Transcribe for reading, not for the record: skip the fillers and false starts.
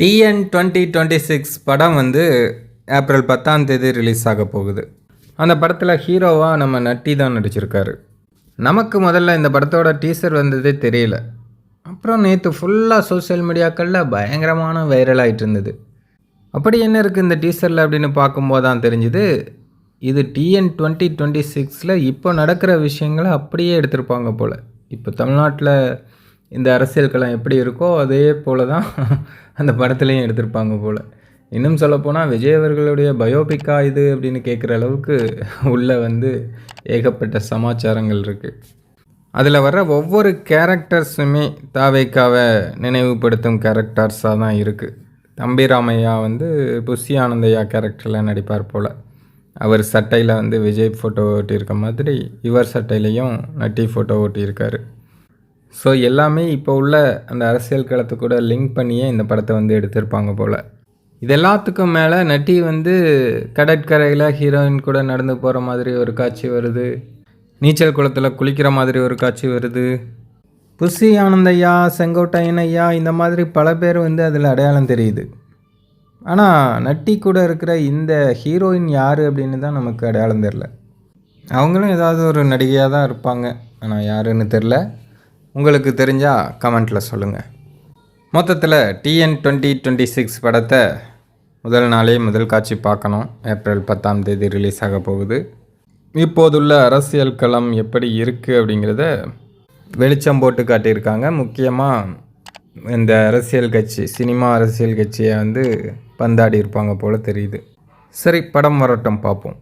TN 2026 படம் வந்து April 10ஆம் தேதி ரிலீஸ் ஆக போகுது. அந்த படத்தில் ஹீரோவாக நம்ம நட்டி தான் நடிச்சிருக்காரு. நமக்கு முதல்ல இந்த படத்தோட டீசர் வந்ததே தெரியல. அப்புறம் நேற்று ஃபுல்லாக சோஷியல் மீடியாக்களில் பயங்கரமான வைரல் ஆகிட்டு இருந்தது. அப்படி என்ன இருக்குது இந்த டீசரில் அப்படின்னு பார்க்கும்போது தான் தெரிஞ்சுது, இது டிஎன் 2026 இப்போ நடக்கிற விஷயங்களை அப்படியே எடுத்திருப்பாங்க போல். இப்போ தமிழ்நாட்டில் இந்த அரசியல் களம் எப்படி இருக்கோ அதே போல் தான் அந்த படத்துலையும் எடுத்திருப்பாங்க போல். இன்னும் சொல்லப்போனால் விஜய் அவர்களுடைய பயோபிக்கா இது அப்படின்னு கேட்குற அளவுக்கு உள்ளே வந்து ஏகப்பட்ட சமாச்சாரங்கள் இருக்குது. அதில் வர்ற ஒவ்வொரு கேரக்டர்ஸுமே தாவேக்காவை நினைவுபடுத்தும் கேரக்டர்ஸாக தான் இருக்குது. தம்பி ராமையா வந்து புஷி ஆனந்தையா கேரக்டரில் நடிப்பார் போல். அவர் சட்டையில் வந்து விஜய் ஃபோட்டோ ஓட்டியிருக்க மாதிரி இவர் சட்டையிலையும் நட்டி ஃபோட்டோ ஓட்டியிருக்காரு. ஸோ எல்லாமே இப்போ உள்ள அந்த அரசியல் களத்தை கூட லிங்க் பண்ணியே இந்த படத்தை வந்து எடுத்திருப்பாங்க போல். இது எல்லாத்துக்கும் மேலே நட்டி வந்து கடற்கரையில் ஹீரோயின் கூட நடந்து போகிற மாதிரி ஒரு காட்சி வருது. நீச்சல் குளத்தில் குளிக்கிற மாதிரி ஒரு காட்சி வருது. புஷி ஆனந்தையா, செங்கோட்டையன் ஐயா, இந்த மாதிரி பல பேர் வந்து அதில் அடையாளம் தெரியுது. ஆனால் நட்டி கூட இருக்கிற இந்த ஹீரோயின் யார் அப்படின்னு தான் நமக்கு அடையாளம் தெரில. அவங்களும் ஏதாவது ஒரு நடிகையாக தான் இருப்பாங்க, ஆனால் யாருன்னு தெரில. உங்களுக்கு தெரிஞ்சால் கமெண்ட்டில் சொல்லுங்கள். மொத்தத்தில் டிஎன் 2026 படத்தை முதல் நாளே முதல் காட்சி பார்க்கணும். ஏப்ரல் 10ஆம் தேதி ரிலீஸ் ஆக போகுது. இப்போதுள்ள அரசியல் களம் எப்படி இருக்குது அப்படிங்கிறத வெளிச்சம் போட்டு காட்டியிருக்காங்க. முக்கியமாக இந்த அரசியல் கட்சி, சினிமா அரசியல் கட்சியை வந்து பந்தாடி இருப்பாங்க போல் தெரியுது. சரி, படம் வரட்டும், பார்ப்போம்.